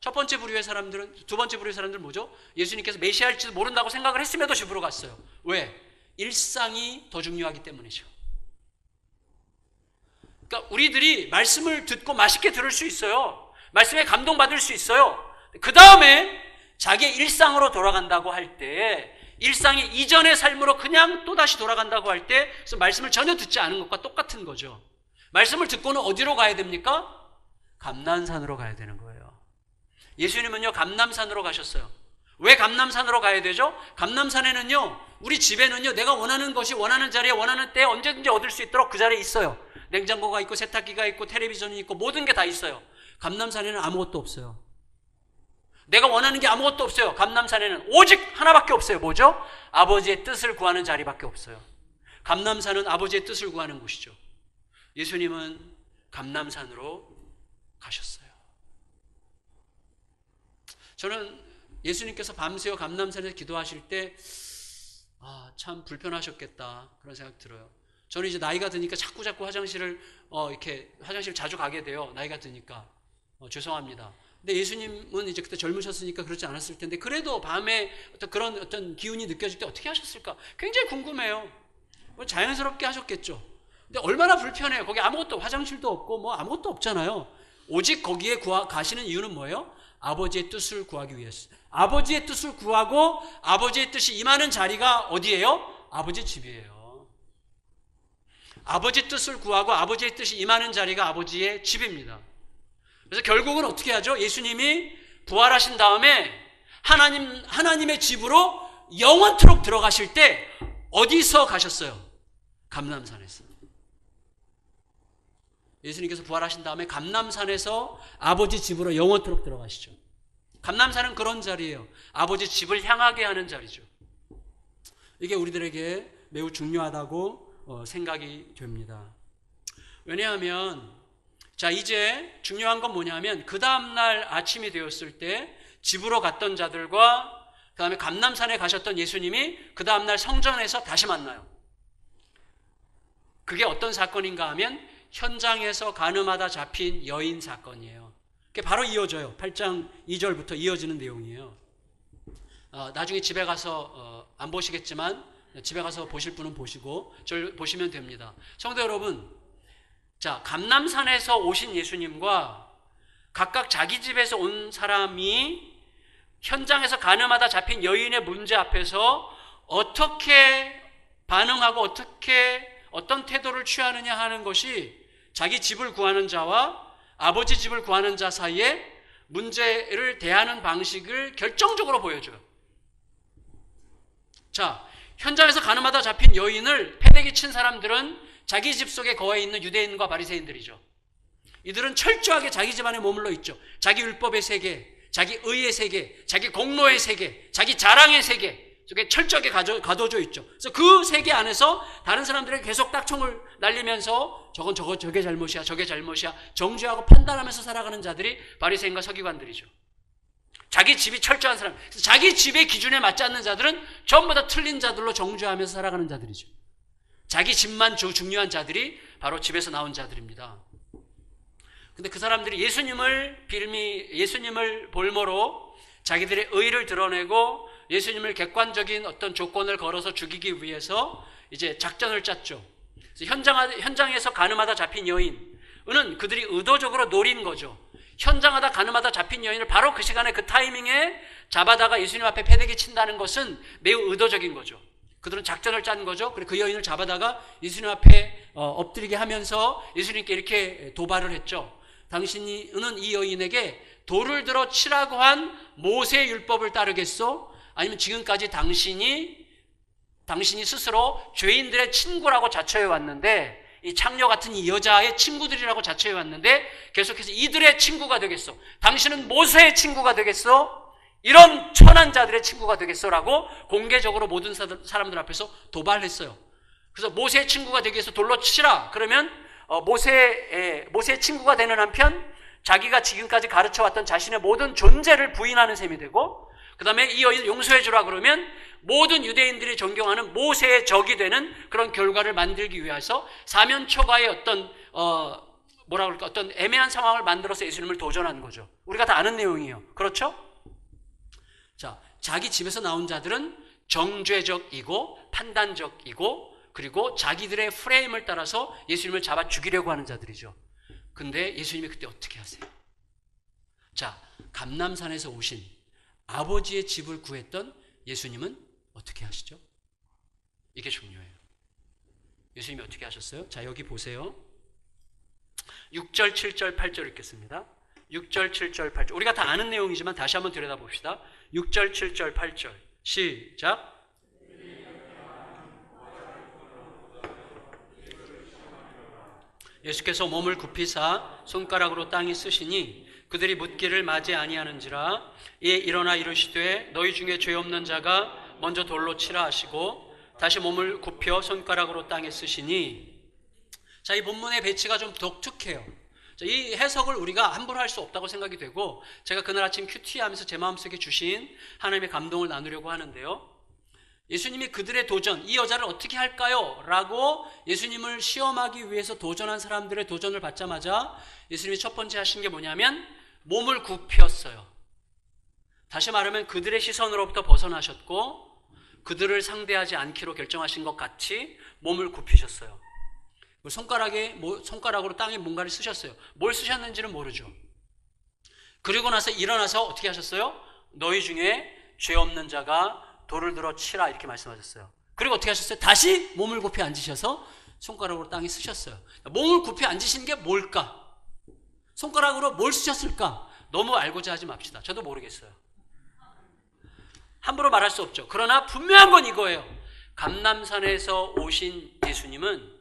두 번째 부류의 사람들은 뭐죠? 예수님께서 메시아일지도 모른다고 생각을 했음에도 집으로 갔어요. 왜? 일상이 더 중요하기 때문이죠. 그러니까 우리들이 말씀을 듣고 맛있게 들을 수 있어요. 말씀에 감동받을 수 있어요. 그 다음에 자기의 일상으로 돌아간다고 할 때, 일상이 이전의 삶으로 그냥 또다시 돌아간다고 할 때, 그래서 말씀을 전혀 듣지 않은 것과 똑같은 거죠. 말씀을 듣고는 어디로 가야 됩니까? 감난산으로 가야 되는 거예요. 예수님은요, 감남산으로 가셨어요. 왜 감남산으로 가야 되죠? 감남산에는요, 우리 집에는요, 내가 원하는 것이 원하는 자리에 원하는 때에 언제든지 얻을 수 있도록 그 자리에 있어요. 냉장고가 있고 세탁기가 있고 텔레비전이 있고 모든 게 다 있어요. 감남산에는 아무것도 없어요. 내가 원하는 게 아무것도 없어요. 감남산에는 오직 하나밖에 없어요. 뭐죠? 아버지의 뜻을 구하는 자리밖에 없어요. 감남산은 아버지의 뜻을 구하는 곳이죠. 예수님은 감남산으로 가셨어요. 저는 예수님께서 밤새워 감남산에서 기도하실 때 참 불편하셨겠다 그런 생각 들어요. 저는 이제 나이가 드니까 자꾸 화장실을 화장실 자주 가게 돼요. 나이가 드니까 죄송합니다. 근데 예수님은 이제 그때 젊으셨으니까 그렇지 않았을 텐데 그래도 밤에 어떤 기운이 느껴질 때 어떻게 하셨을까? 굉장히 궁금해요. 자연스럽게 하셨겠죠. 근데 얼마나 불편해요. 거기 아무것도 화장실도 없고 뭐 아무것도 없잖아요. 오직 거기에 가시는 이유는 뭐예요? 아버지의 뜻을 구하기 위해서. 아버지의 뜻을 구하고 아버지의 뜻이 임하는 자리가 어디예요? 아버지 집이에요. 아버지 뜻을 구하고 아버지의 뜻이 임하는 자리가 아버지의 집입니다. 그래서 결국은 어떻게 하죠? 예수님이 부활하신 다음에 하나님의 집으로 영원토록 들어가실 때 어디서 가셨어요? 감람산에서. 예수님께서 부활하신 다음에 감람산에서 아버지 집으로 영원토록 들어가시죠. 감람산은 그런 자리예요. 아버지 집을 향하게 하는 자리죠. 이게 우리들에게 매우 중요하다고 생각이 됩니다. 왜냐하면 이제 중요한 건 뭐냐면 그 다음날 아침이 되었을 때 집으로 갔던 자들과 그 다음에 감람산에 가셨던 예수님이 그 다음날 성전에서 다시 만나요. 그게 어떤 사건인가 하면 현장에서 간음하다 잡힌 여인 사건이에요. 그게 바로 이어져요. 8장 2절부터 이어지는 내용이에요. 나중에 집에 가서 안 보시겠지만 집에 가서 보실 분은 보시고 저를 보시면 됩니다. 성도 여러분, 감람산에서 오신 예수님과 각각 자기 집에서 온 사람이 현장에서 간음하다 잡힌 여인의 문제 앞에서 어떻게 반응하고 어떤 태도를 취하느냐 하는 것이 자기 집을 구하는 자와 아버지 집을 구하는 자 사이에 문제를 대하는 방식을 결정적으로 보여줘요. 현장에서 간음하다 잡힌 여인을 패대기 친 사람들은 자기 집 속에 거해 있는 유대인과 바리새인들이죠. 이들은 철저하게 자기 집 안에 머물러 있죠. 자기 율법의 세계, 자기 의의 세계, 자기 공로의 세계, 자기 자랑의 세계 속에 철저하게 가둬져 있죠. 그래서 그 세계 안에서 다른 사람들에게 계속 딱총을 날리면서 저게 잘못이야, 저게 잘못이야 정죄하고 판단하면서 살아가는 자들이 바리새인과 서기관들이죠. 자기 집이 철저한 사람, 그래서 자기 집의 기준에 맞지 않는 자들은 전부 다 틀린 자들로 정죄하면서 살아가는 자들이죠. 자기 집만 중요한 자들이 바로 집에서 나온 자들입니다. 근데 그 사람들이 예수님을 볼모로 자기들의 의를 드러내고 예수님을 객관적인 어떤 조건을 걸어서 죽이기 위해서 이제 작전을 짰죠. 현장에서 가늠하다 잡힌 여인은 그들이 의도적으로 노린 거죠. 현장하다 가늠하다 잡힌 여인을 바로 그 시간에 그 타이밍에 잡아다가 예수님 앞에 패대기 친다는 것은 매우 의도적인 거죠. 그들은 작전을 짠 거죠. 그리고 그 여인을 잡아다가 예수님 앞에 엎드리게 하면서 예수님께 이렇게 도발을 했죠. 당신은 이 여인에게 돌을 들어 치라고 한 모세의 율법을 따르겠소? 아니면 지금까지 당신이 스스로 죄인들의 친구라고 자처해 왔는데, 이 창녀 같은 이 여자의 친구들이라고 자처해 왔는데 계속해서 이들의 친구가 되겠소? 당신은 모세의 친구가 되겠소? 이런 천한 자들의 친구가 되겠소라고 공개적으로 모든 사람들 앞에서 도발했어요. 그래서 모세의 친구가 되기 위해서 돌로 치라. 그러면 모세의 친구가 되는 한편 자기가 지금까지 가르쳐왔던 자신의 모든 존재를 부인하는 셈이 되고, 그 다음에 이 여인을 용서해 주라 그러면 모든 유대인들이 존경하는 모세의 적이 되는 그런 결과를 만들기 위해서 사면초가의 어떤 애매한 상황을 만들어서 예수님을 도전한 거죠. 우리가 다 아는 내용이에요. 그렇죠? 자, 자기 집에서 나온 자들은 정죄적이고 판단적이고 그리고 자기들의 프레임을 따라서 예수님을 잡아 죽이려고 하는 자들이죠. 근데 예수님이 그때 어떻게 하세요? 자, 감람산에서 오신 아버지의 집을 구했던 예수님은 어떻게 하시죠? 이게 중요해요. 예수님이 어떻게 하셨어요? 자, 여기 보세요. 6절, 7절, 8절 읽겠습니다. 6절, 7절, 8절. 우리가 다 아는 내용이지만 다시 한번 들여다봅시다. 6절, 7절, 8절. 시작. 예수께서 몸을 굽히사 손가락으로 땅에 쓰시니 그들이 묻기를 맞이 아니하는지라. 이에 일어나 이르시되 너희 중에 죄 없는 자가 먼저 돌로 치라 하시고 다시 몸을 굽혀 손가락으로 땅에 쓰시니. 자, 이 본문의 배치가 좀 독특해요. 자, 이 해석을 우리가 함부로 할 수 없다고 생각이 되고, 제가 그날 아침 큐티하면서 제 마음속에 주신 하나님의 감동을 나누려고 하는데요. 예수님이 그들의 도전, 이 여자를 어떻게 할까요? 라고 예수님을 시험하기 위해서 도전한 사람들의 도전을 받자마자 예수님이 첫 번째 하신 게 뭐냐면 몸을 굽혔어요. 다시 말하면 그들의 시선으로부터 벗어나셨고 그들을 상대하지 않기로 결정하신 것 같이 몸을 굽히셨어요. 손가락으로 땅에 뭔가를 쓰셨어요. 뭘 쓰셨는지는 모르죠. 그리고 나서 일어나서 어떻게 하셨어요? 너희 중에 죄 없는 자가 돌을 들어 치라 이렇게 말씀하셨어요. 그리고 어떻게 하셨어요? 다시 몸을 굽혀 앉으셔서 손가락으로 땅에 쓰셨어요. 몸을 굽혀 앉으신 게 뭘까? 손가락으로 뭘 쓰셨을까? 너무 알고자 하지 맙시다. 저도 모르겠어요. 함부로 말할 수 없죠. 그러나 분명한 건 이거예요. 감람산에서 오신 예수님은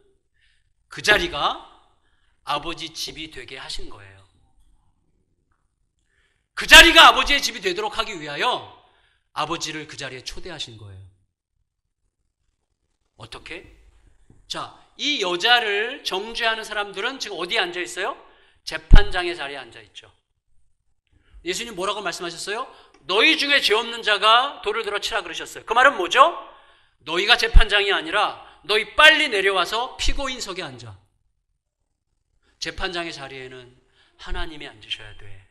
그 자리가 아버지 집이 되게 하신 거예요. 그 자리가 아버지의 집이 되도록 하기 위하여 아버지를 그 자리에 초대하신 거예요. 어떻게? 자, 이 여자를 정죄하는 사람들은 지금 어디에 앉아 있어요? 재판장의 자리에 앉아 있죠. 예수님 뭐라고 말씀하셨어요? 너희 중에 죄 없는 자가 돌을 들어 치라 그러셨어요. 그 말은 뭐죠? 너희가 재판장이 아니라 너희 빨리 내려와서 피고인석에 앉아. 재판장의 자리에는 하나님이 앉으셔야 돼.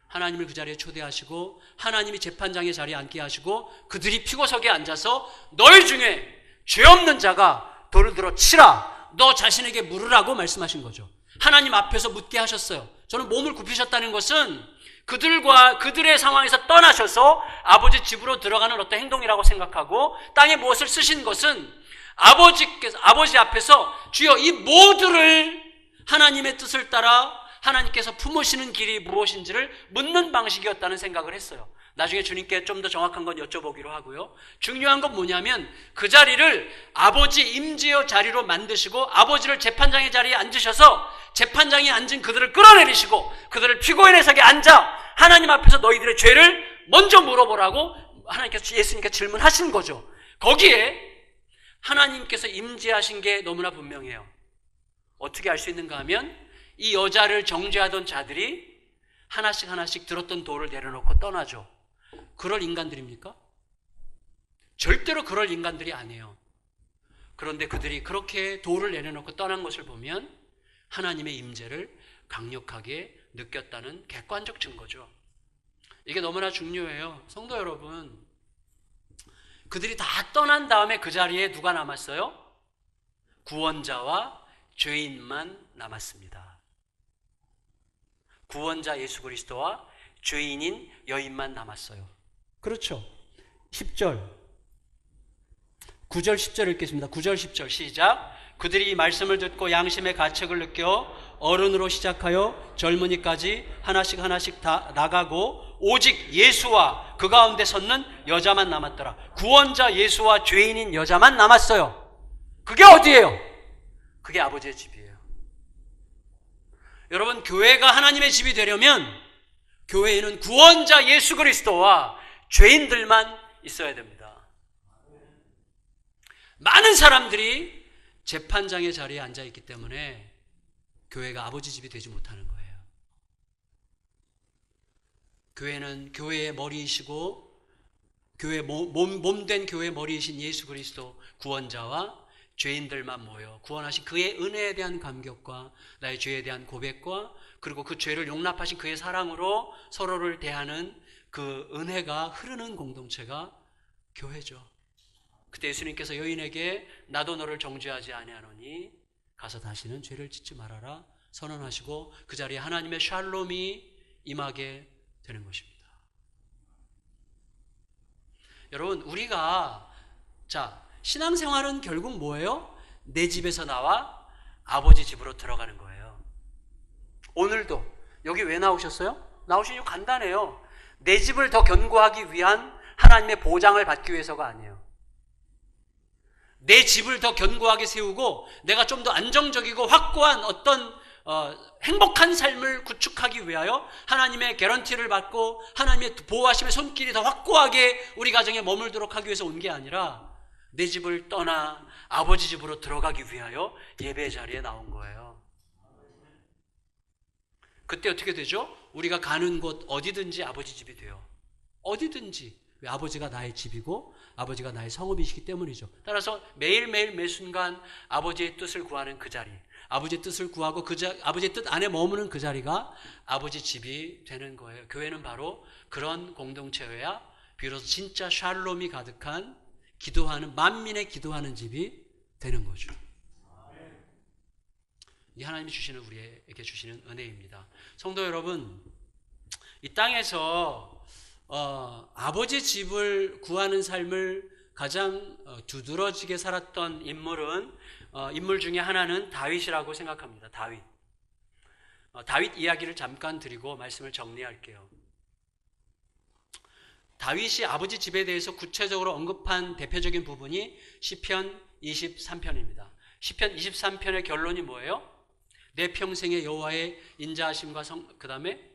하나님을 그 자리에 초대하시고 하나님이 재판장의 자리에 앉게 하시고 그들이 피고석에 앉아서 너희 중에 죄 없는 자가 돌을 들어 치라. 너 자신에게 물으라고 말씀하신 거죠. 하나님 앞에서 묻게 하셨어요. 저는 몸을 굽히셨다는 것은 그들의 상황에서 떠나셔서 아버지 집으로 들어가는 어떤 행동이라고 생각하고 땅에 무엇을 쓰신 것은 아버지 앞에서 주여 이 모두를 하나님의 뜻을 따라 하나님께서 품으시는 길이 무엇인지를 묻는 방식이었다는 생각을 했어요. 나중에 주님께 좀 더 정확한 건 여쭤보기로 하고요. 중요한 건 뭐냐면 그 자리를 아버지 임재의 자리로 만드시고 아버지를 재판장의 자리에 앉으셔서 재판장에 앉은 그들을 끌어내리시고 그들을 피고인의 석에 앉아 하나님 앞에서 너희들의 죄를 먼저 물어보라고 하나님께서 예수님께 질문하신 거죠. 거기에 하나님께서 임재하신 게 너무나 분명해요. 어떻게 알 수 있는가 하면 이 여자를 정죄하던 자들이 하나씩 들었던 돌을 내려놓고 떠나죠. 그럴 인간들입니까? 절대로 그럴 인간들이 아니에요. 그런데 그들이 그렇게 돌을 내려놓고 떠난 것을 보면 하나님의 임재를 강력하게 느꼈다는 객관적 증거죠. 이게 너무나 중요해요. 성도 여러분, 그들이 다 떠난 다음에 그 자리에 누가 남았어요? 구원자와 죄인만 남았습니다. 구원자 예수 그리스도와 죄인인 여인만 남았어요. 그렇죠. 10절 9절 10절 읽겠습니다. 9절 10절 시작. 그들이 이 말씀을 듣고 양심의 가책을 느껴 어른으로 시작하여 젊은이까지 하나씩 다 나가고 오직 예수와 그 가운데 섰는 여자만 남았더라. 구원자 예수와 죄인인 여자만 남았어요. 그게 어디예요? 그게 아버지의 집이에요. 여러분, 교회가 하나님의 집이 되려면 교회에는 구원자 예수 그리스도와 죄인들만 있어야 됩니다. 많은 사람들이 재판장의 자리에 앉아 있기 때문에 교회가 아버지 집이 되지 못하는 거예요. 교회는 교회의 머리이시고 교회 몸된 교회의 머리이신 예수 그리스도 구원자와 죄인들만 모여 구원하신 그의 은혜에 대한 감격과 나의 죄에 대한 고백과 그리고 그 죄를 용납하신 그의 사랑으로 서로를 대하는 그 은혜가 흐르는 공동체가 교회죠. 그때 예수님께서 여인에게 나도 너를 정죄하지 아니하노니 가서 다시는 죄를 짓지 말아라 선언하시고 그 자리에 하나님의 샬롬이 임하게 되는 것입니다. 여러분, 우리가 신앙생활은 결국 뭐예요? 내 집에서 나와 아버지 집으로 들어가는 거예요. 오늘도 여기 왜 나오셨어요? 나오신 이유 간단해요. 내 집을 더 견고하기 위한 하나님의 보장을 받기 위해서가 아니에요. 내 집을 더 견고하게 세우고 내가 좀 더 안정적이고 확고한 어떤 행복한 삶을 구축하기 위하여 하나님의 개런티를 받고 하나님의 보호하심의 손길이 더 확고하게 우리 가정에 머물도록 하기 위해서 온 게 아니라 내 집을 떠나 아버지 집으로 들어가기 위하여 예배 자리에 나온 거예요. 그때 어떻게 되죠? 우리가 가는 곳 어디든지 아버지 집이 돼요. 어디든지. 왜? 아버지가 나의 집이고 아버지가 나의 성읍이시기 때문이죠. 따라서 매일매일 매순간 아버지의 뜻을 구하는 그 자리, 아버지의 뜻을 구하고 아버지의 뜻 안에 머무는 그 자리가 아버지 집이 되는 거예요. 교회는 바로 그런 공동체여야 비로소 진짜 샬롬이 가득한 기도하는 만민의 기도하는 집이 되는 거죠. 이 하나님이 주시는 우리에게 주시는 은혜입니다. 성도 여러분, 이 땅에서 아버지 집을 구하는 삶을 가장 두드러지게 살았던 인물 중에 하나는 다윗이라고 생각합니다. 다윗 이야기를 잠깐 드리고 말씀을 정리할게요. 다윗이 아버지 집에 대해서 구체적으로 언급한 대표적인 부분이 시편 23편입니다. 시편 23편의 결론이 뭐예요? 내 평생의 여호와의 인자하심과 그 다음에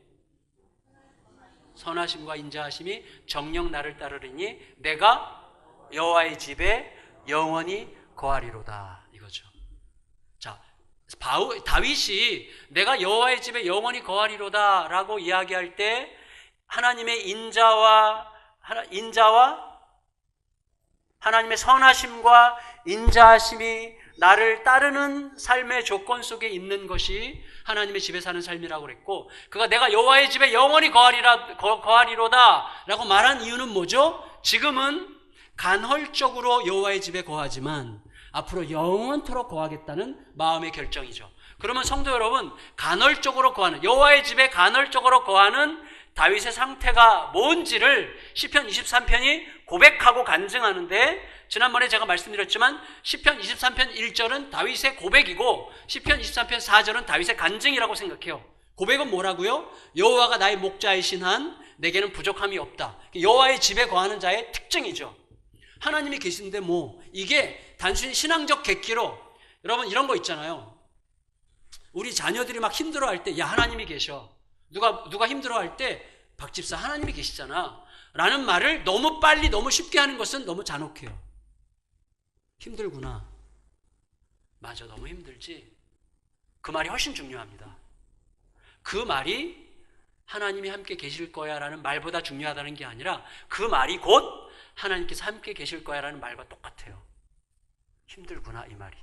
선하심과 인자하심이 정녕 나를 따르리니 내가 여호와의 집에 영원히 거하리로다, 이거죠. 자, 다윗이 내가 여호와의 집에 영원히 거하리로다 라고 이야기할 때 하나님의 인자와 하나님의 선하심과 인자하심이 나를 따르는 삶의 조건 속에 있는 것이 하나님의 집에 사는 삶이라고 그랬고, 그가 내가 여호와의 집에 영원히 거하리로다 라고 말한 이유는 뭐죠? 지금은 간헐적으로 여호와의 집에 거하지만 앞으로 영원토록 거하겠다는 마음의 결정이죠. 그러면 성도 여러분, 간헐적으로 거하는, 여호와의 집에 간헐적으로 거하는 다윗의 상태가 뭔지를 시편 23편이 고백하고 간증하는데, 지난번에 제가 말씀드렸지만 시편 23편 1절은 다윗의 고백이고 시편 23편 4절은 다윗의 간증이라고 생각해요. 고백은 뭐라고요? 여호와가 나의 목자이신 한 내게는 부족함이 없다. 여호와의 집에 거하는 자의 특징이죠. 하나님이 계신데 이게 단순히 신앙적 객기로, 여러분 이런 거 있잖아요. 우리 자녀들이 막 힘들어할 때, 야, 하나님이 계셔. 누가 힘들어할 때, 박 집사 하나님이 계시잖아 라는 말을 너무 빨리 너무 쉽게 하는 것은 너무 잔혹해요. 힘들구나. 맞아, 너무 힘들지. 그 말이 훨씬 중요합니다. 그 말이 하나님이 함께 계실 거야 라는 말보다 중요하다는 게 아니라 그 말이 곧 하나님께서 함께 계실 거야 라는 말과 똑같아요. 힘들구나, 이 말이.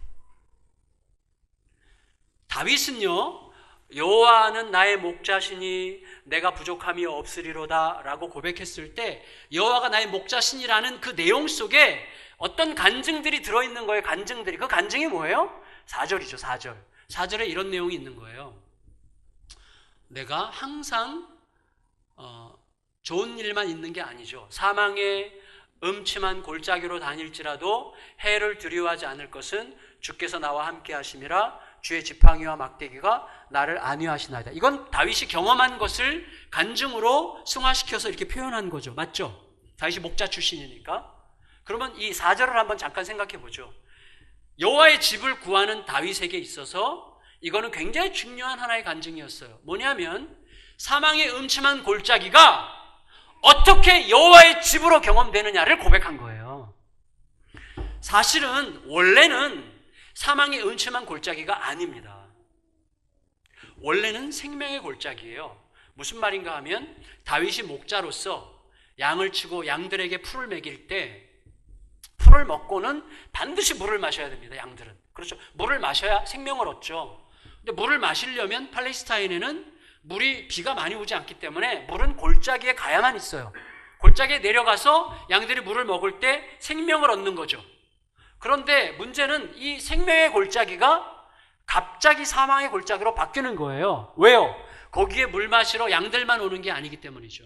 다윗은요, 여호와는 나의 목자시니 내가 부족함이 없으리로다 라고 고백했을 때 여호와가 나의 목자시니라는 그 내용 속에 어떤 간증들이 들어있는 거예요. 간증들이. 그 간증이 뭐예요? 4절이죠. 4절. 4절에 이런 내용이 있는 거예요. 내가 항상 좋은 일만 있는 게 아니죠. 사망의 음침한 골짜기로 다닐지라도 해를 두려워하지 않을 것은 주께서 나와 함께 하심이라 주의 지팡이와 막대기가 나를 안위하시나이다. 이건 다윗이 경험한 것을 간증으로 승화시켜서 이렇게 표현한 거죠. 맞죠? 다윗이 목자 출신이니까. 그러면 이 4절을 한번 잠깐 생각해 보죠. 여호와의 집을 구하는 다윗에게 있어서 이거는 굉장히 중요한 하나의 간증이었어요. 뭐냐면 사망의 음침한 골짜기가 어떻게 여호와의 집으로 경험되느냐를 고백한 거예요. 사실은 원래는 사망의 음침한 골짜기가 아닙니다. 원래는 생명의 골짜기예요. 무슨 말인가 하면 다윗이 목자로서 양을 치고 양들에게 풀을 먹일 때 풀을 먹고는 반드시 물을 마셔야 됩니다. 양들은. 그렇죠. 물을 마셔야 생명을 얻죠. 근데 물을 마시려면 팔레스타인에는 물이 비가 많이 오지 않기 때문에 물은 골짜기에 가야만 있어요. 골짜기에 내려가서 양들이 물을 먹을 때 생명을 얻는 거죠. 그런데 문제는 이 생명의 골짜기가 갑자기 사망의 골짜기로 바뀌는 거예요. 왜요? 거기에 물 마시러 양들만 오는 게 아니기 때문이죠.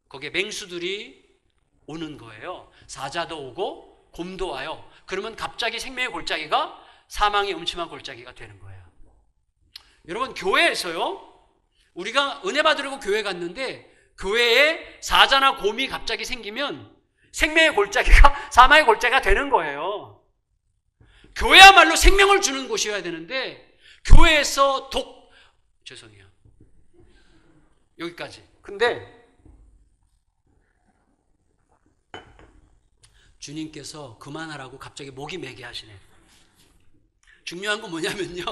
거기에 맹수들이 오는 거예요. 사자도 오고 곰도 와요. 그러면 갑자기 생명의 골짜기가 사망의 음침한 골짜기가 되는 거예요. 여러분, 교회에서요, 우리가 은혜 받으려고 교회 갔는데 교회에 사자나 곰이 갑자기 생기면 생명의 골짜기가 사망의 골짜기가 되는 거예요. 교회야말로 생명을 주는 곳이어야 되는데 교회에서 죄송해요. 여기까지. 근데 주님께서 그만하라고 갑자기 목이 메게 하시네. 중요한 건 뭐냐면요,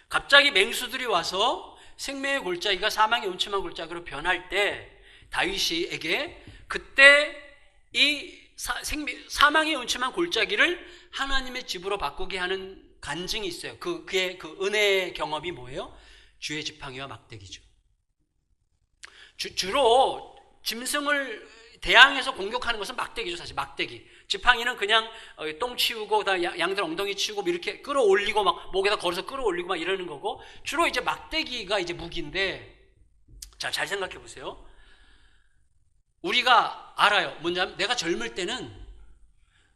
갑자기 맹수들이 와서 생명의 골짜기가 사망의 음침한 골짜기로 변할 때 다윗에게 그때 이 사망의 음침한 골짜기를 하나님의 집으로 바꾸게 하는 간증이 있어요. 그의 그 은혜의 경험이 뭐예요? 주의 지팡이와 막대기죠. 주로 짐승을 대항해서 공격하는 것은 막대기죠. 사실 막대기. 지팡이는 그냥 똥 치우고 양들 엉덩이 치우고 이렇게 끌어올리고 막 목에다 걸어서 끌어올리고 막 이러는 거고, 주로 이제 막대기가 이제 무기인데, 자, 잘 생각해 보세요. 우리가 알아요. 뭐냐면 내가 젊을 때는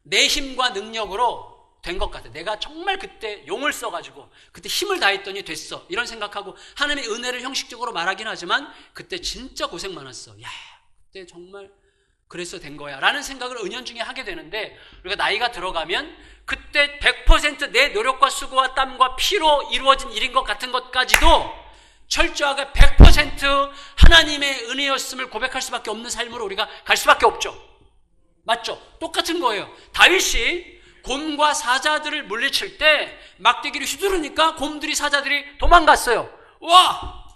내 힘과 능력으로 된 것 같아. 내가 정말 그때 용을 써가지고 그때 힘을 다했더니 됐어. 이런 생각하고 하나님의 은혜를 형식적으로 말하긴 하지만 그때 진짜 고생 많았어. 야, 그때 정말 그래서 된 거야 라는 생각을 은연중에 하게 되는데, 우리가 나이가 들어가면 그때 100% 내 노력과 수고와 땀과 피로 이루어진 일인 것 같은 것까지도 철저하게 100% 하나님의 은혜였음을 고백할 수밖에 없는 삶으로 우리가 갈 수밖에 없죠. 맞죠? 똑같은 거예요. 다윗이 곰과 사자들을 물리칠 때 막대기를 휘두르니까 곰들이 사자들이 도망갔어요. 와!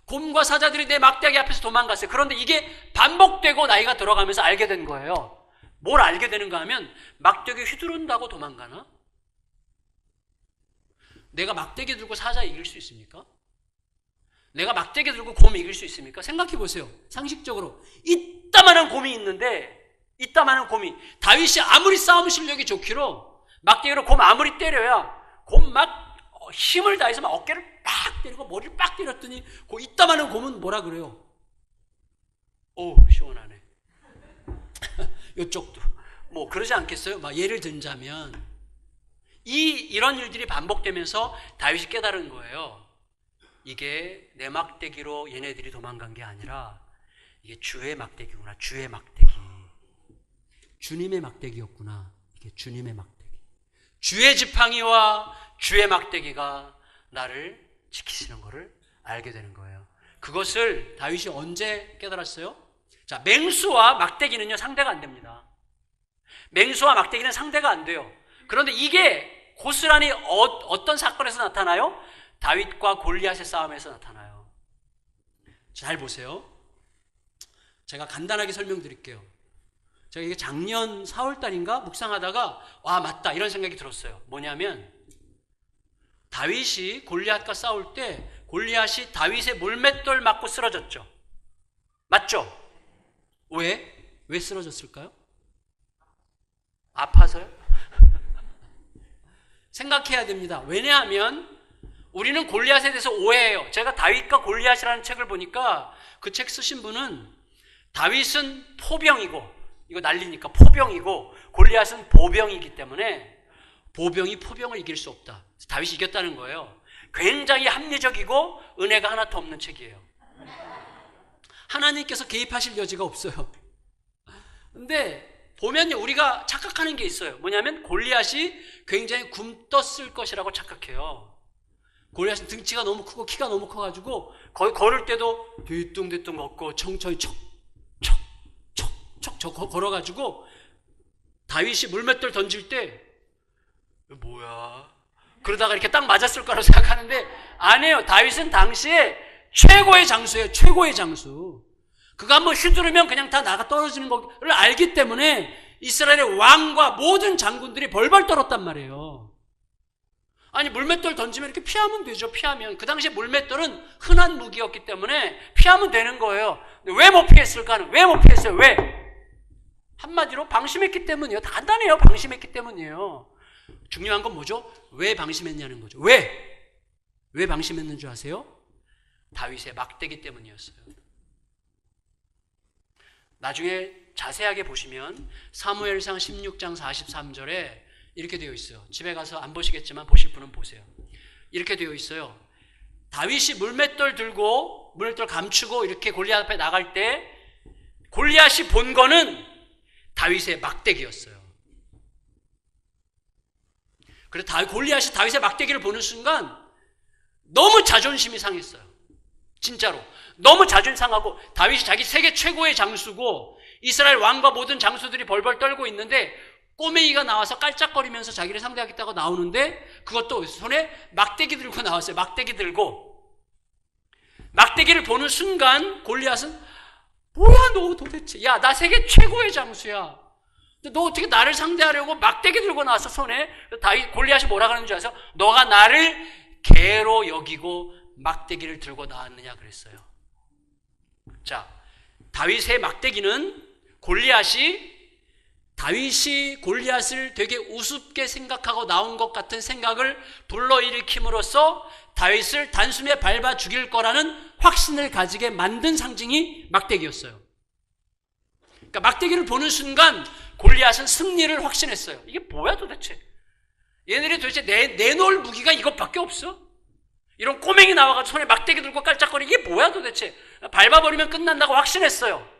곰과 사자들이 내 막대기 앞에서 도망갔어요. 그런데 이게 반복되고 나이가 들어가면서 알게 된 거예요. 뭘 알게 되는가 하면 막대기 휘두른다고 도망가나? 내가 막대기 들고 사자 이길 수 있습니까? 내가 막대기 들고 곰 이길 수 있습니까? 생각해 보세요. 상식적으로 이따만한 곰이 있는데, 이따만한 곰이, 다윗이 아무리 싸움 실력이 좋기로 막대기로 곰 아무리 때려야 곰 막 힘을 다해서 막 어깨를 빡 때리고 머리를 빡 때렸더니 그 이따만한 곰은 뭐라 그래요? 오, 시원하네. 이쪽도 뭐 그러지 않겠어요? 막 예를 들자면 이런 일들이 반복되면서 다윗이 깨달은 거예요. 이게 내 막대기로 얘네들이 도망간 게 아니라 이게 주의 막대기구나. 주의 막대기. 주님의 막대기였구나. 이게 주님의 막대기. 주의 지팡이와 주의 막대기가 나를 지키시는 것을 알게 되는 거예요. 그것을 다윗이 언제 깨달았어요? 자, 맹수와 막대기는요, 상대가 안 됩니다. 맹수와 막대기는 상대가 안 돼요. 그런데 이게 고스란히 어떤 사건에서 나타나요? 다윗과 골리앗의 싸움에서 나타나요. 잘 보세요. 제가 간단하게 설명드릴게요. 제가 이게 작년 4월 달인가 묵상하다가 와, 맞다 이런 생각이 들었어요. 뭐냐면 다윗이 골리앗과 싸울 때 골리앗이 다윗의 물맷돌 맞고 쓰러졌죠. 맞죠? 왜 쓰러졌을까요? 아파서요? 생각해야 됩니다. 왜냐하면 우리는 골리앗에 대해서 오해해요. 제가 다윗과 골리앗이라는 책을 보니까 그 책 쓰신 분은 다윗은 포병이고, 이거 난리니까 포병이고, 골리앗은 보병이기 때문에 보병이 포병을 이길 수 없다. 다윗이 이겼다는 거예요. 굉장히 합리적이고 은혜가 하나도 없는 책이에요. 하나님께서 개입하실 여지가 없어요. 근데 보면 우리가 착각하는 게 있어요. 뭐냐면 골리앗이 굉장히 굼떴을 것이라고 착각해요. 골리앗은 등치가 너무 크고 키가 너무 커가지고 거의 걸을 때도 뒤뚱뒤뚱 걷고 천천히 척척척척 걸어가지고 다윗이 물맷돌 던질 때 뭐야? 그러다가 이렇게 딱 맞았을 거라고 생각하는데 아니에요. 다윗은 당시에 최고의 장수예요. 최고의 장수. 그거 한번 휘두르면 그냥 다 나가 떨어지는 거를 알기 때문에 이스라엘의 왕과 모든 장군들이 벌벌 떨었단 말이에요. 아니 물맷돌 던지면 이렇게 피하면 되죠. 피하면. 그 당시에 물맷돌은 흔한 무기였기 때문에 피하면 되는 거예요. 왜 못 피했을까는? 왜 못 피했어요? 왜? 한마디로 방심했기 때문이에요. 간단해요. 방심했기 때문이에요. 중요한 건 뭐죠? 왜 방심했냐는 거죠. 왜 방심했는 줄 아세요? 다윗의 막대기 때문이었어요. 나중에 자세하게 보시면 사무엘상 16장 43절에 이렇게 되어 있어요. 집에 가서 안 보시겠지만 보실 분은 보세요. 이렇게 되어 있어요. 다윗이 물맷돌 들고 물맷돌 감추고 이렇게 골리앗 앞에 나갈 때 골리앗이 본 거는 다윗의 막대기였어요. 그래서 골리앗이 다윗의 막대기를 보는 순간 너무 자존심이 상했어요. 진짜로. 너무 자존심 상하고 다윗이 자기 세계 최고의 장수고 이스라엘 왕과 모든 장수들이 벌벌 떨고 있는데 꼬맹이가 나와서 깔짝거리면서 자기를 상대하겠다고 나오는데 그것도 손에 막대기 들고 나왔어요. 막대기 들고. 막대기를 보는 순간 골리앗은 뭐야 너 도대체. 야 나 세계 최고의 장수야. 너 어떻게 나를 상대하려고 막대기 들고 나왔어 손에. 다윗 골리앗이 뭐라 그러는 줄 아세요? 너가 나를 개로 여기고 막대기를 들고 나왔느냐 그랬어요. 자, 다윗의 막대기는 다윗이 골리앗을 되게 우습게 생각하고 나온 것 같은 생각을 불러일으킴으로써 다윗을 단숨에 밟아 죽일 거라는 확신을 가지게 만든 상징이 막대기였어요. 그러니까 막대기를 보는 순간 골리앗은 승리를 확신했어요. 이게 뭐야 도대체? 얘네들이 도대체 내놓을 무기가 이것밖에 없어? 이런 꼬맹이 나와가지고 손에 막대기 들고 깔짝거리 이게 뭐야 도대체? 밟아버리면 끝난다고 확신했어요.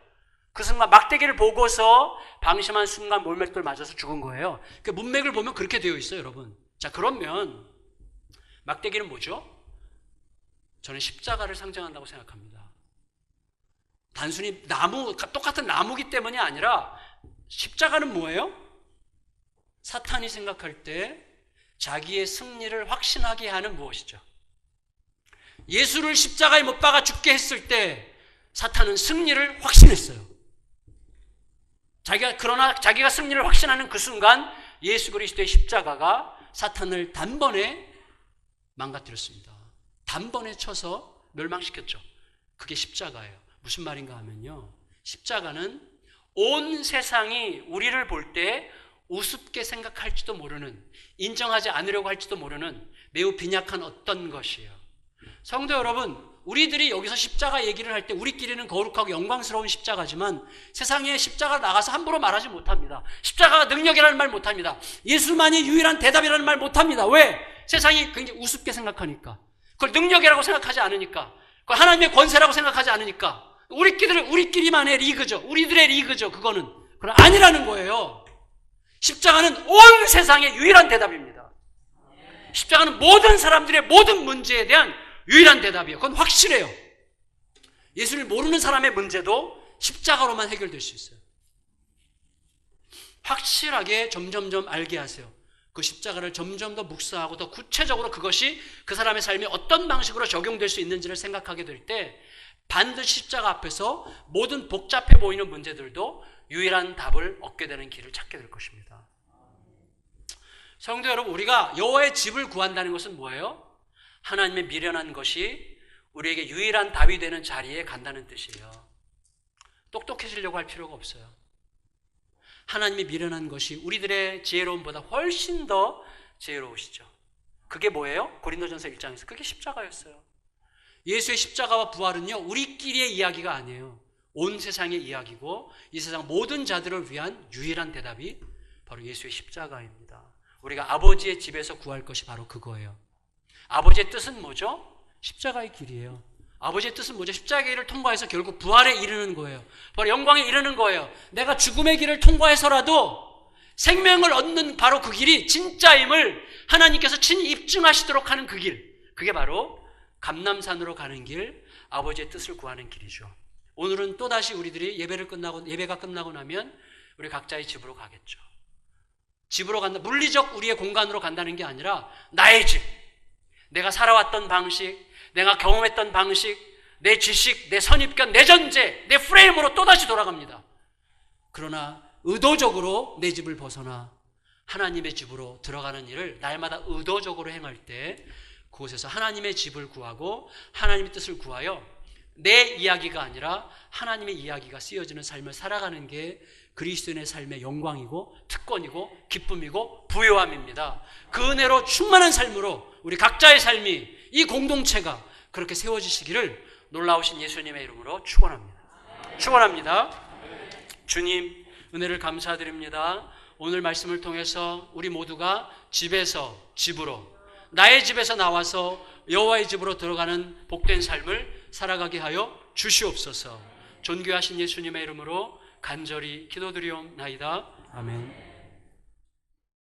그 순간 막대기를 보고서 방심한 순간 물맷돌 맞아서 죽은 거예요. 그 문맥을 보면 그렇게 되어 있어요, 여러분. 자, 그러면 막대기는 뭐죠? 저는 십자가를 상징한다고 생각합니다. 단순히 똑같은 나무기 때문이 아니라 십자가는 뭐예요? 사탄이 생각할 때 자기의 승리를 확신하게 하는 무엇이죠? 예수를 십자가에 못 박아 죽게 했을 때 사탄은 승리를 확신했어요. 그러나 자기가 승리를 확신하는 그 순간 예수 그리스도의 십자가가 사탄을 단번에 망가뜨렸습니다. 단번에 쳐서 멸망시켰죠. 그게 십자가예요. 무슨 말인가 하면요. 십자가는 온 세상이 우리를 볼 때 우습게 생각할지도 모르는, 인정하지 않으려고 할지도 모르는 매우 빈약한 어떤 것이에요. 성도 여러분, 우리들이 여기서 십자가 얘기를 할 때 우리끼리는 거룩하고 영광스러운 십자가지만 세상에 십자가 나가서 함부로 말하지 못합니다. 십자가가 능력이라는 말 못합니다. 예수만이 유일한 대답이라는 말 못합니다. 왜? 세상이 굉장히 우습게 생각하니까. 그걸 능력이라고 생각하지 않으니까. 그걸 하나님의 권세라고 생각하지 않으니까. 우리끼리만의 리그죠. 우리들의 리그죠. 그거는. 그러나 아니라는 거예요. 십자가는 온 세상의 유일한 대답입니다. 십자가는 모든 사람들의 모든 문제에 대한 유일한 대답이에요. 그건 확실해요. 예수를 모르는 사람의 문제도 십자가로만 해결될 수 있어요. 확실하게 점점점 알게 하세요. 그 십자가를 점점 더 묵상하고 더 구체적으로 그것이 그 사람의 삶에 어떤 방식으로 적용될 수 있는지를 생각하게 될 때 반드시 십자가 앞에서 모든 복잡해 보이는 문제들도 유일한 답을 얻게 되는 길을 찾게 될 것입니다. 성도 여러분, 우리가 여호와의 집을 구한다는 것은 뭐예요? 하나님의 미련한 것이 우리에게 유일한 답이 되는 자리에 간다는 뜻이에요. 똑똑해지려고 할 필요가 없어요. 하나님의 미련한 것이 우리들의 지혜로움보다 훨씬 더 지혜로우시죠. 그게 뭐예요? 고린도전서 1장에서 그게 십자가였어요. 예수의 십자가와 부활은요, 우리끼리의 이야기가 아니에요. 온 세상의 이야기고 이 세상 모든 자들을 위한 유일한 대답이 바로 예수의 십자가입니다. 우리가 아버지의 집에서 구할 것이 바로 그거예요. 아버지의 뜻은 뭐죠? 십자가의 길이에요. 아버지의 뜻은 뭐죠? 십자가의 길을 통과해서 결국 부활에 이르는 거예요. 바로 영광에 이르는 거예요. 내가 죽음의 길을 통과해서라도 생명을 얻는 바로 그 길이 진짜임을 하나님께서 친히 입증하시도록 하는 그 길, 그게 바로 감람산으로 가는 길, 아버지의 뜻을 구하는 길이죠. 오늘은 또다시 우리들이 예배가 끝나고 나면 우리 각자의 집으로 가겠죠. 집으로 간다, 물리적 우리의 공간으로 간다는 게 아니라 나의 집, 내가 살아왔던 방식, 내가 경험했던 방식, 내 지식, 내 선입견, 내 전제, 내 프레임으로 또다시 돌아갑니다. 그러나 의도적으로 내 집을 벗어나 하나님의 집으로 들어가는 일을 날마다 의도적으로 행할 때 그곳에서 하나님의 집을 구하고 하나님의 뜻을 구하여 내 이야기가 아니라 하나님의 이야기가 쓰여지는 삶을 살아가는 게 그리스도인의 삶의 영광이고 특권이고 기쁨이고 부요함입니다. 그 은혜로 충만한 삶으로 우리 각자의 삶이, 이 공동체가 그렇게 세워지시기를 놀라우신 예수님의 이름으로 축원합니다. 주님, 은혜를 감사드립니다. 오늘 말씀을 통해서 우리 모두가 집에서 집으로, 나의 집에서 나와서 여호와의 집으로 들어가는 복된 삶을 살아가게 하여 주시옵소서. 존귀하신 예수님의 이름으로 간절히 기도드리옵나이다. 아멘.